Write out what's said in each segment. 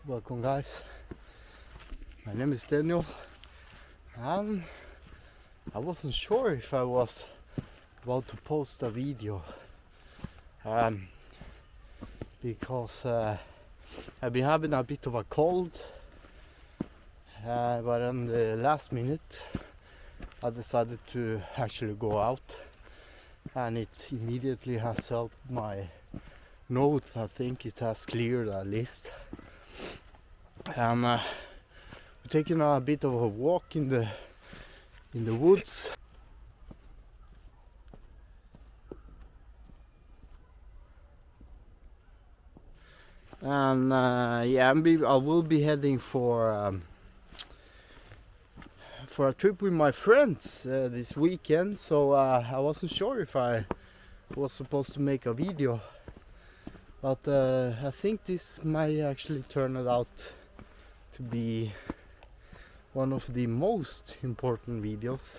Welcome guys, my name is Daniel and I wasn't sure if I was about to post a video because I've been having a bit of a cold, but on the last minute I decided to actually go out, and it immediately has helped my nose. I think it has cleared at least. We're taking a bit of a walk in the woods. And yeah, I will be heading for a trip with my friends this weekend. So I wasn't sure if I was supposed to make a video, but I think this might actually turn it out to be one of the most important videos.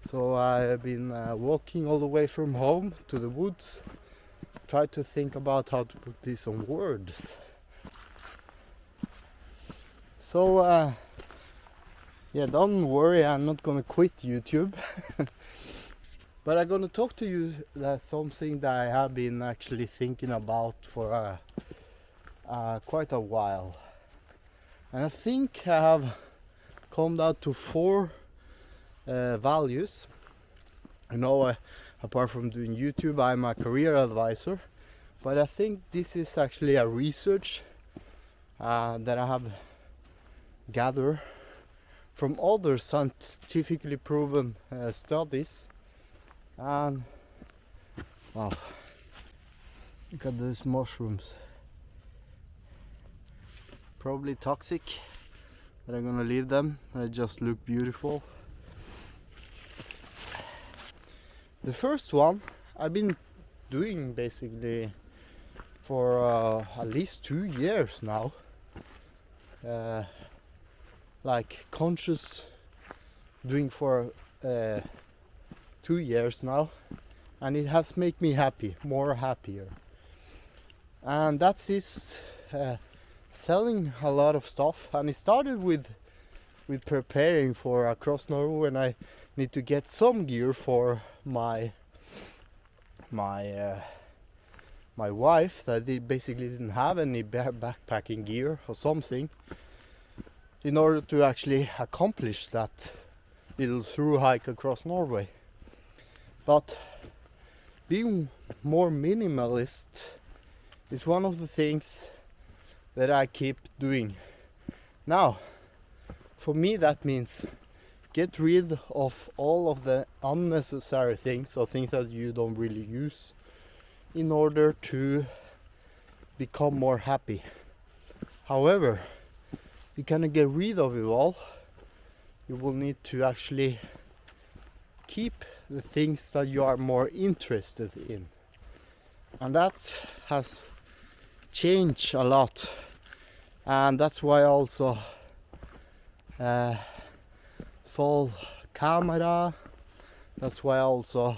So I've been walking all the way from home to the woods, try to think about how to put this on words. So yeah, don't worry, I'm not gonna quit YouTube. But I'm gonna talk to you that's something that I have been actually thinking about for quite a while. And I think I have come down to 4 values. You know, apart from doing YouTube, I'm a career advisor, but I think this is actually a research that I have gathered from other scientifically proven studies. And wow, look at these mushrooms. Probably toxic, but I'm gonna leave them. They just look beautiful. The first one I've been doing basically for at least 2 years now, like conscious doing for 2 years now, and it has made me happy, more happier. And that's this selling a lot of stuff, and it started with preparing for across Norway when I need to get some gear for my wife that basically didn't have any backpacking gear or something in order to actually accomplish that little through hike across Norway. But being more minimalist is one of the things that I keep doing. Now, for me that means get rid of all of the unnecessary things, or things that you don't really use, in order to become more happy. However, you cannot get rid of it all. You will need to actually keep the things that you are more interested in. And that has changed a lot. And that's why I also sold camera. That's why I also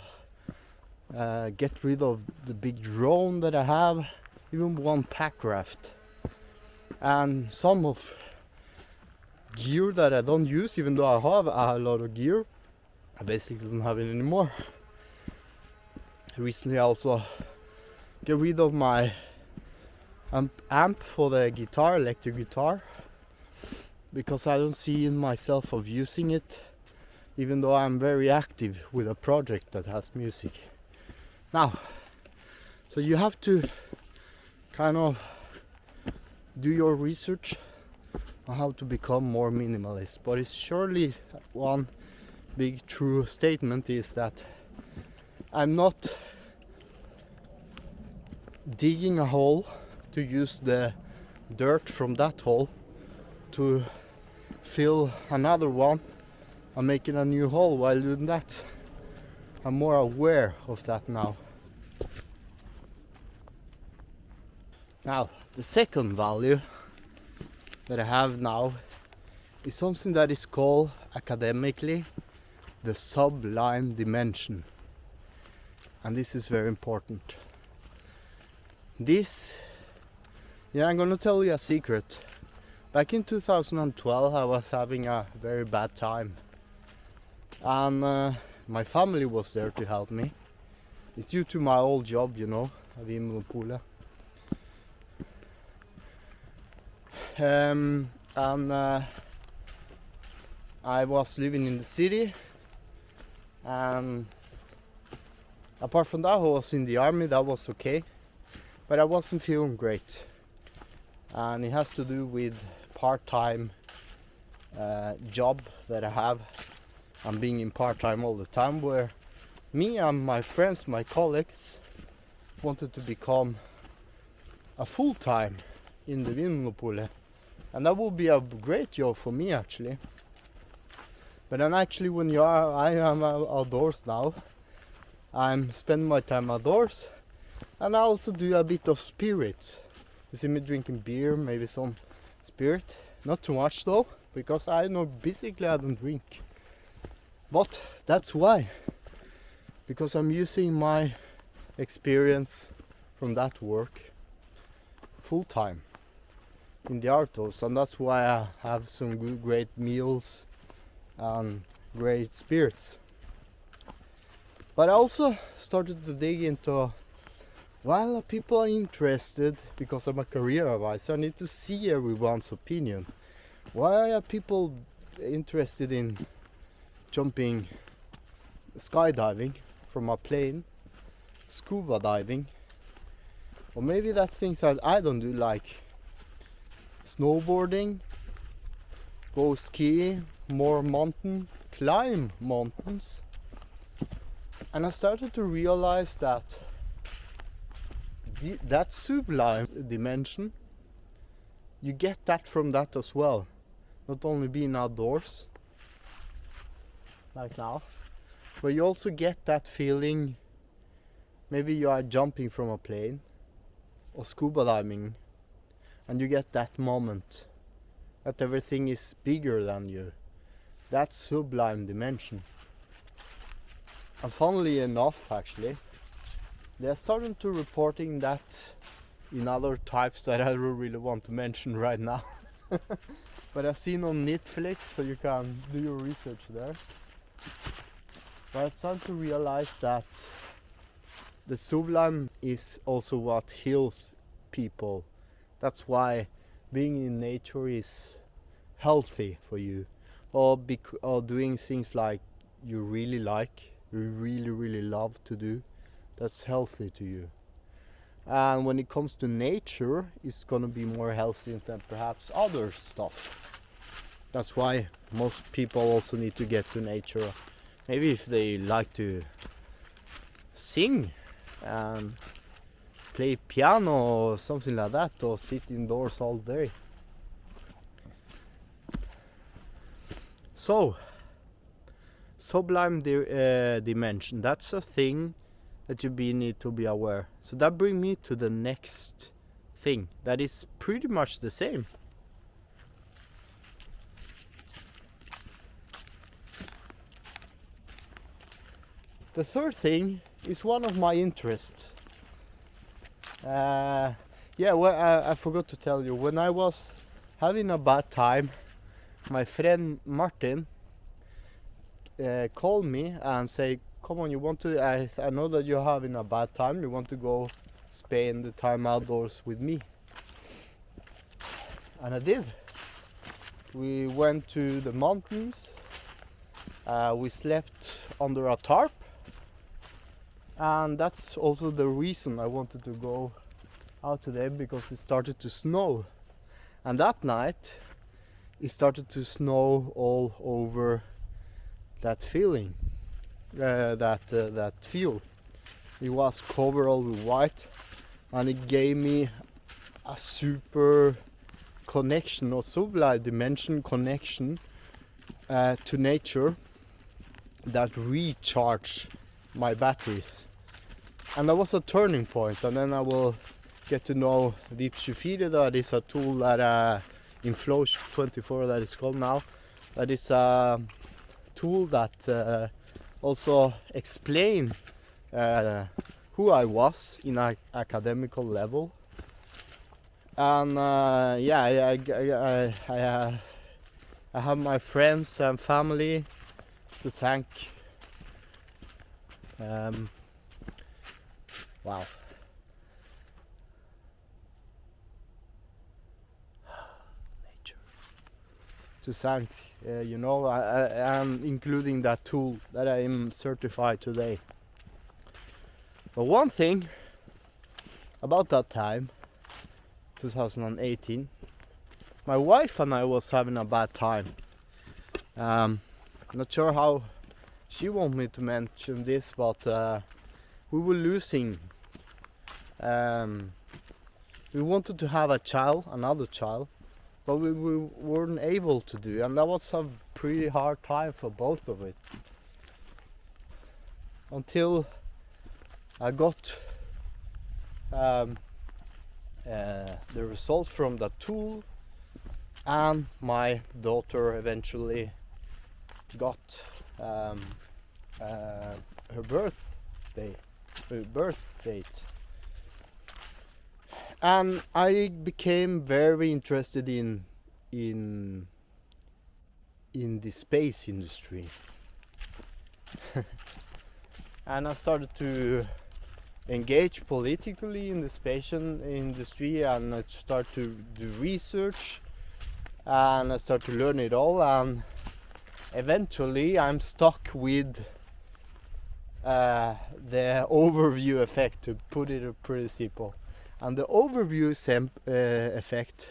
get rid of the big drone that I have, even one pack raft, and some of gear that I don't use. Even though I have a lot of gear, I basically don't have it anymore. Recently I also get rid of my amp for the guitar, electric guitar, because I don't see in myself of using it, even though I'm very active with a project that has music. Now, so you have to kind of do your research on how to become more minimalist. But it's surely one big true statement is that I'm not digging a hole to use the dirt from that hole to fill another one. I'm making a new hole while doing that. I'm more aware of that now. Now, the second value that I have now is something that is called academically the Sublime Dimension. And this is very important. This Yeah, I'm gonna tell you a secret. Back in 2012 I was having a very bad time, and my family was there to help me. It's due to my old job, you know, Vimeo. And I was living in the city, and apart from that I was in the army. That was okay, but I wasn't feeling great, and it has to do with part-time job that I have. I'm being in part-time all the time, where me and my friends, my colleagues, wanted to become a full-time in the Vinmonopolet, and that would be a great job for me actually. But then actually when I am outdoors now, I'm spending my time outdoors, and I also do a bit of spirits. You see me drinking beer, maybe some spirit, not too much though, because I know basically I don't drink. But that's why, because I'm using my experience from that work full time in the outdoors, and that's why I have some good, great meals and great spirits. But I also started to dig into, well, people are interested, because I'm a career advisor, I need to see everyone's opinion. Why are people interested in jumping, skydiving from a plane, scuba diving, or maybe that things that I don't do, like snowboarding, go skiing, more mountain, climb mountains. And I started to realize that that sublime dimension, you get that from that as well. Not only being outdoors, like now, but you also get that feeling, maybe you are jumping from a plane or scuba diving, and you get that moment that everything is bigger than you. That sublime dimension. And funnily enough, actually, they're starting to reporting that in other types that I don't really want to mention right now. But I've seen on Netflix, so you can do your research there. But I'm starting to realize that the sublime is also what heals people. That's why being in nature is healthy for you, or doing things like you really like, you really love to do. That's healthy to you. And when it comes to nature, it's gonna be more healthy than perhaps other stuff. That's why most people also need to get to nature. Maybe if they like to sing and play piano or something like that, or sit indoors all day. So, sublime dimension, that's a thing that you need to be aware. So that brings me to the next thing that is pretty much the same. The third thing is one of my interests. I forgot to tell you, when I was having a bad time, my friend Martin called me and said, come on, you want to, I know that you're having a bad time, you want to go spend the time outdoors with me. And I did. We went to the mountains, we slept under a tarp, and that's also the reason I wanted to go out today, because it started to snow. And that night it started to snow all over that feeling, that field. It was covered all with white, and it gave me a super connection, or sublime dimension connection to nature, that recharged my batteries. And that was a turning point. And then I will get to know Vip24. That is a tool that in Flow 24 that is called now. That is a tool that also explain who I was in an academical level, And yeah, I have my friends and family to thank. Wow. Nature. To thank, you know, I am including that tool that I am certified today. But one thing about that time, 2018, my wife and I was having a bad time. Not sure how she want me to mention this, but we were losing. We wanted to have a child, another child, but we weren't able to do, and that was a pretty hard time for both of it. Until I got the results from that tool, and my daughter eventually got her birth date, and I became very interested in the space industry. And I started to engage politically in the space industry, and I started to do research, and I started to learn it all, and eventually I'm stuck with the overview effect, to put it pretty simple. And the overview effect,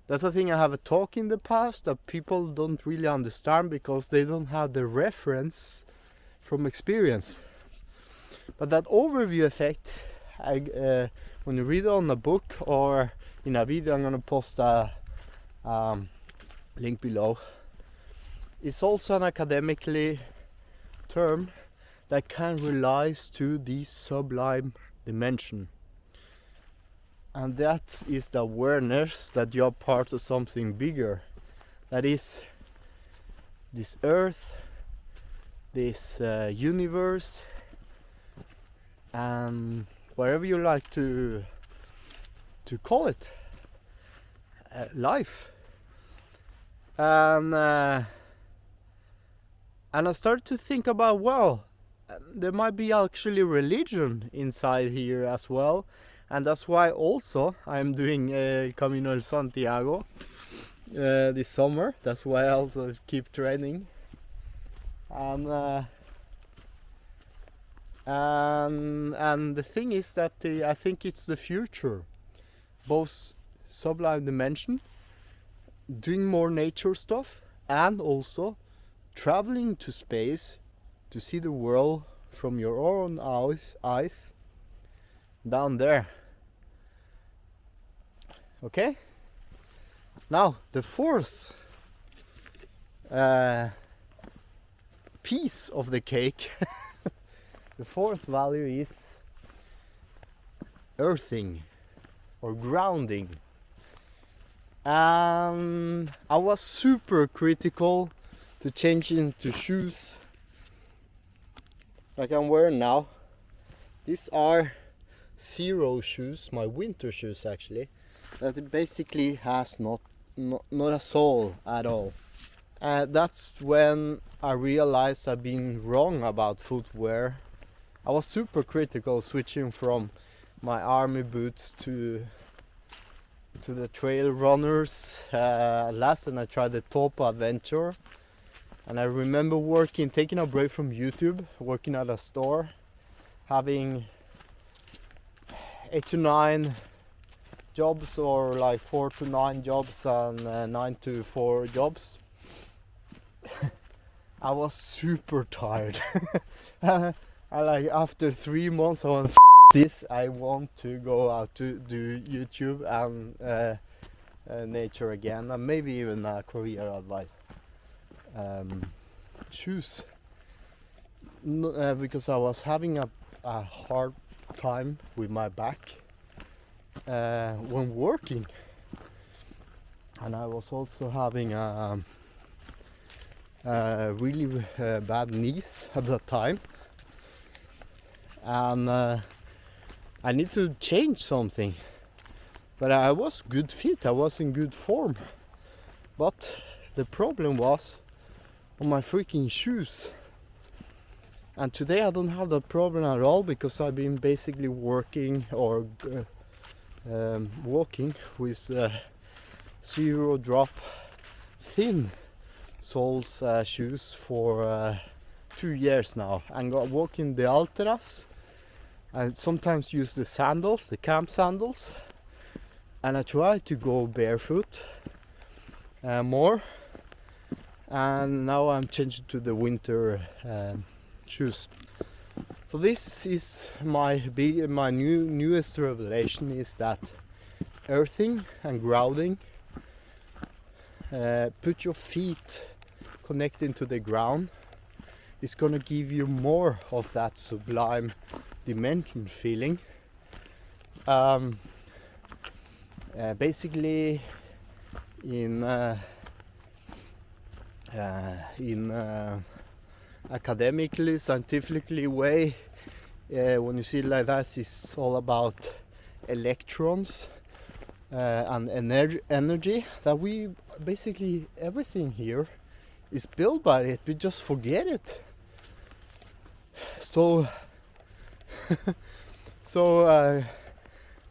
that's a thing I have a talk in the past that people don't really understand because they don't have the reference from experience. But that overview effect, when you read it on a book or in a video, I'm gonna post a link below. It's also an academically term that can relates to the sublime dimension. And that is the awareness that you're part of something bigger. That is this earth, this universe, and whatever you like to call it, life. And I started to think about, well, there might be actually religion inside here as well, and that's why also I'm doing Camino de Santiago this summer. That's why I also keep training, and the thing is that I think it's the future, both Sublime Dimension, doing more nature stuff, and also traveling to space to see the world from your own eyes down there. Okay? Now, the fourth piece of the cake, the fourth value is earthing or grounding. I was super critical to change into shoes like I'm wearing now. These are zero shoes, my winter shoes actually, that it basically has not a sole at all. That's when I realized I've been wrong about footwear. I was super critical switching from my army boots to the trail runners. Last time I tried the Top Adventure, and I remember taking a break from YouTube, working at a store, having 8 to 9 jobs, or like 4 to 9 jobs, and 9 to 4 jobs. I was super tired. After 3 months I went, this, I want to go out to do YouTube and nature again, and maybe even career advice. Shoes, because I was having a hard time with my back when working, and I was also having a really bad knees at that time, and I need to change something. But I was good fit, I was in good form. But the problem was on my freaking shoes. And today I don't have that problem at all because I've been basically working or walking with zero drop thin soles shoes for 2 years now. I'm walking the Ultras. I sometimes use the sandals, the camp sandals, and I try to go barefoot more. And now I'm changing to the winter shoes. So this is my newest revelation, is that earthing and grounding, put your feet connecting to the ground, is gonna give you more of that sublime dimension feeling. Basically in academically, scientifically way, when you see it like that, it's all about electrons and energy that we basically, everything here is built by it. We just forget it. So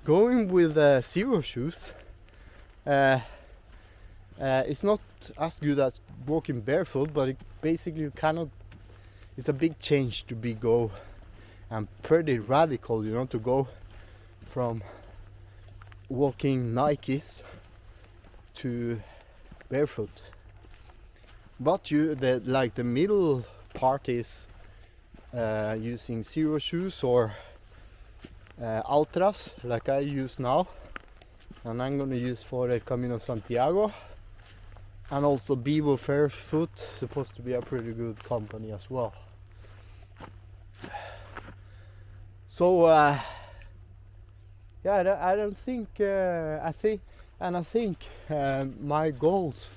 going with zero shoes, it's not as good as walking barefoot, but it basically it's a big change to go, and pretty radical, you know, to go from walking Nikes to barefoot. But the middle part is using zero shoes or Ultras like I use now, and I'm gonna use for the Camino Santiago. And also Bevo Fairfoot, supposed to be a pretty good company as well. So yeah, I don't think I think my goals,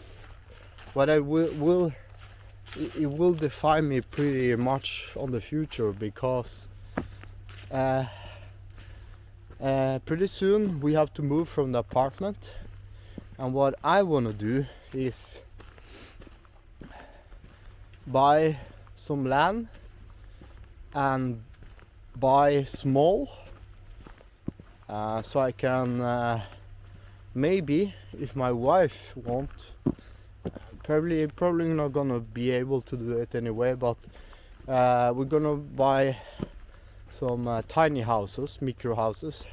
what I will it will define me pretty much on the future, because pretty soon we have to move from the apartment, and what I want to do is buy some land and buy small, so I can maybe, if my wife won't, probably not gonna be able to do it anyway, but we're gonna buy some tiny houses, micro houses,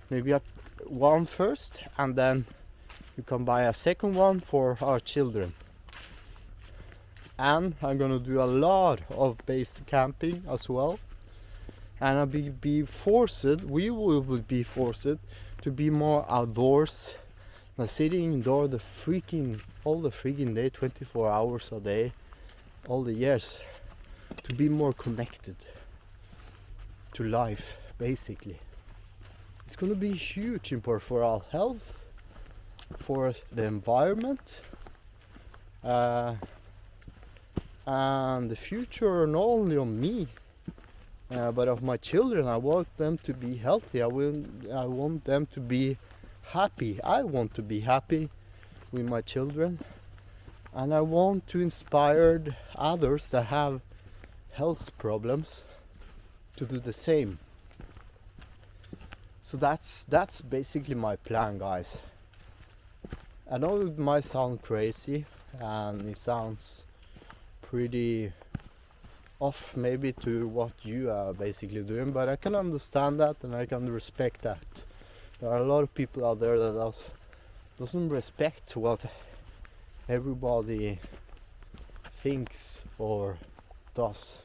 maybe one first, and then you can buy a second one for our children. And I'm gonna do a lot of base camping as well, and we will be forced to be more outdoors than sitting indoor all the freaking day, 24 hours a day, all the years, to be more connected to life. Basically, it's gonna be huge important for our health, for the environment, and the future, not only of me, but of my children. I want them to be healthy. I want them to be happy. I want to be happy with my children, and I want to inspire others that have health problems to do the same. So that's basically my plan, guys. I know it might sound crazy, and it sounds pretty off maybe to what you are basically doing, but I can understand that, and I can respect that. There are a lot of people out there that doesn't respect what everybody thinks or does.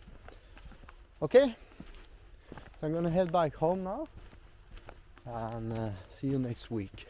Okay, I'm gonna head back home now, and see you next week.